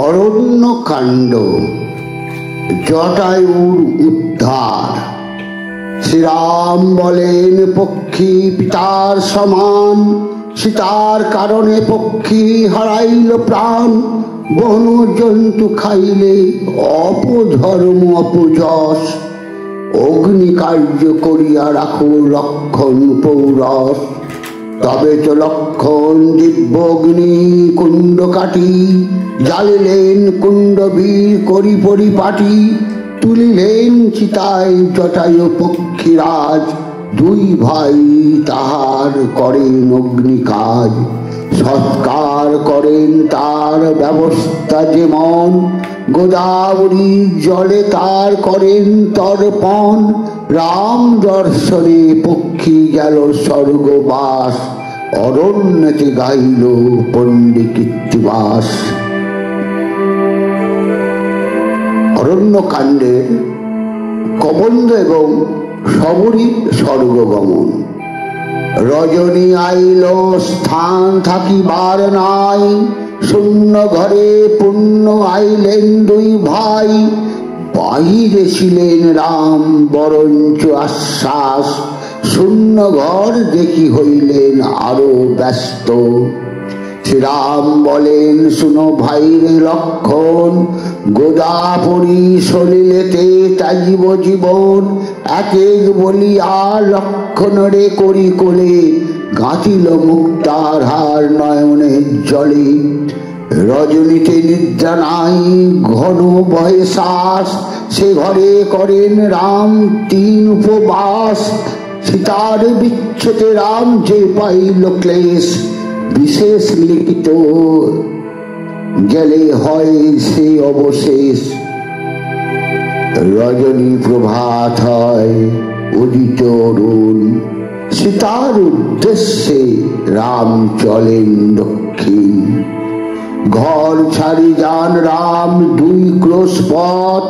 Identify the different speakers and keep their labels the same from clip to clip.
Speaker 1: অরণ্যকাণ্ড, জটায়ুর উদ্ধার। শ্রীরাম বলেন, পক্ষী পিতার সমান, সীতার কারণে পক্ষী হারাইল প্রাণ। বন জন্তু খাইলে অপধর্ম অপযশ, অগ্নি কার্য করিয়া রাখো লক্ষণ পৌরস। তবে তো লক্ষণ দিব্য অগ্নি কুণ্ড কাটি, জ্বালিলেন কুণ্ড বীর করি পরিপাটি। তুলিলেন চিতায় জটায়ু পক্ষীরাজ, দুই ভাই তাহার করেন অগ্নি কাজ। সৎকার করেন তার ব্যবস্থা যেমন, গোদাবরী জলে তার করেন তর্পণ। রাম দর্শনে পক্ষী গেল স্বর্গবাস, অরণ্যতে গাইল পণ্ডে কীর্তিবাস। অরণ্যকাণ্ডের কবন্ধ এবং শবরীর স্বর্গগমন। রজনী আইল স্থান থাকিবার নাই, শূন্য ঘরে পুণ্য আইলেন দুই ভাই। বাহিরে ছিলেন রাম বরঞ্চ আশ্বাস, শূন্য ঘর দেখি হইলেন আরো ব্যস্ত। শ্রীরাম বলেন, শুনো ভাইরে লক্ষণ, গোদাবরী সলিলেতে তাজিব জীবন। এক এক বলিয়া লক্ষণ রে করি কোলে, গাঁথিল মুক্তার হার নয়নের জলে। রজনীতে নিদ্রা নাই ঘন বহে শ্বাস, সে ঘরে করেন রাম তিন উপবাস। সীতার বিচ্ছেদে রাম যে পাইল ক্লেশ, বিশেষ লিখিত গেলে হয় সে অবশেষ। রজনী প্রভাত হয় উদিত অরুণ, সীতার উদ্দেশ্যে রাম চলেন দক্ষিণ। ঘর ছাড়ি যান রাম দুই ক্রোশ পথ,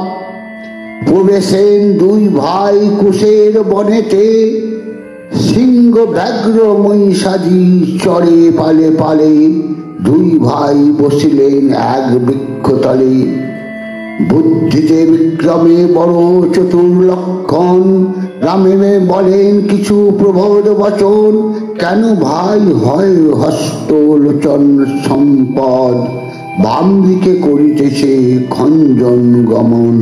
Speaker 1: প্রবেশেন দুই ভাই কুশের বনেতে। সিংহ ব্যাঘ্র মহিষাদি চড়ে পালে পালে, দুই ভাই বসিলেন এক বৃক্ষতলে। বুদ্ধিতে বিক্রমে বড় চতুর লক্ষণ, রামে বলেন কিছু প্রবোধ বচন। কেন ভাই হয় হস্তলোচন সম্পদ, বাম দিকে করিতেছে খঞ্জন গমন।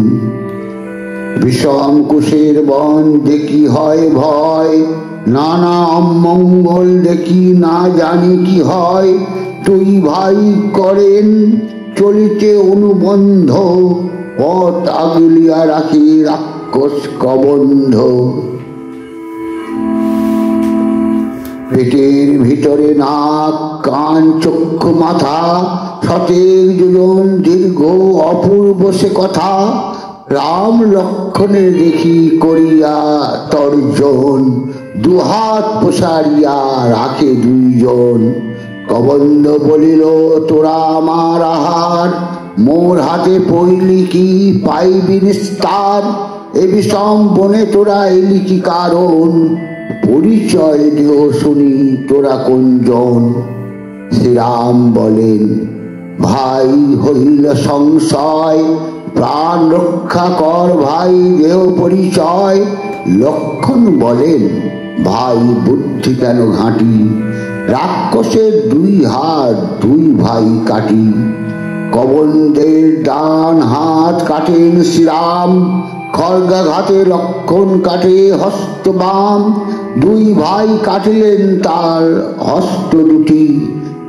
Speaker 1: বিষম কুশের বন দেখি হয় ভয়, নানা অমঙ্গল দেখি না জানি কি হয়। দুই ভাই করেন চলিতে অনুবন্ধ, পথ আগলিয়া রাখি রাক্ষস কবন্ধ। পেটের ভিতরে নাক কান চক্ষু মাথা, সতের যোজন দীর্ঘ অপূর্ব সে কথা। রাম লক্ষণের দেখি করিয়া তর্জন, দুহাত প্রসারিয়া রাখে দুইজন। কবন্ধ বলিল, তোরা আমার আহার, মোর হাতে পইলি কি পাইবি নিস্তার। এ বিষম বনে তোরা এলি কি কারণ, পরিচয় দেহ শুনি তোরা কোনজন। শ্রীরাম বলেন, ভাই হইল সংশয়, প্রাণ রক্ষা কর ভাই দেহ পরিচয়। লক্ষণ বলেন, ভাই বুদ্ধি কেন ঘাঁটি, রাক্ষসের দুই হাত দুই ভাই কাটি। কবন্ধের ডান হাত কাটেন শ্রীরাম, খড়গাঘাতে লক্ষণ কাটে হস্ত বাম। দুই ভাই কাটিলেন তার হস্ত দুটি,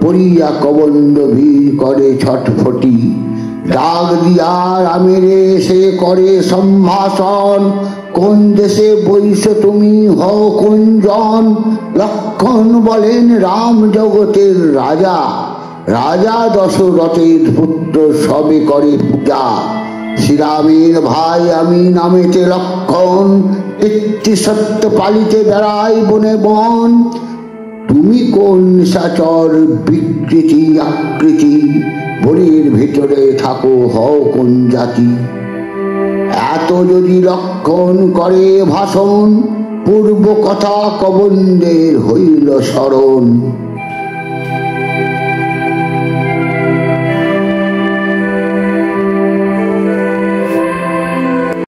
Speaker 1: পড়িয়া কবন্ধ ভীর করে ছটফটি। ডাক দিয়া রামেরে সে করে সম্ভাষণ, কোন দেশে বৈশ তুমি হও কোনজন। লক্ষণ বলেন, রাম জগতের রাজা, রাজা দশরথের পুত্র সবে করে পূজা। শ্রীরামের ভাই আমি নামেতে লক্ষণ, একটি সত্য পালিতে বেড়াই বনে বন। তুমি কোন নিশাচর বিকৃতি আকৃতি, বনের ভিতরে থাকো হও কোন জাতি। এত যদি লক্ষণ করে ভাষণ, পূর্ব কথা কবন্ধের হইল স্মরণ।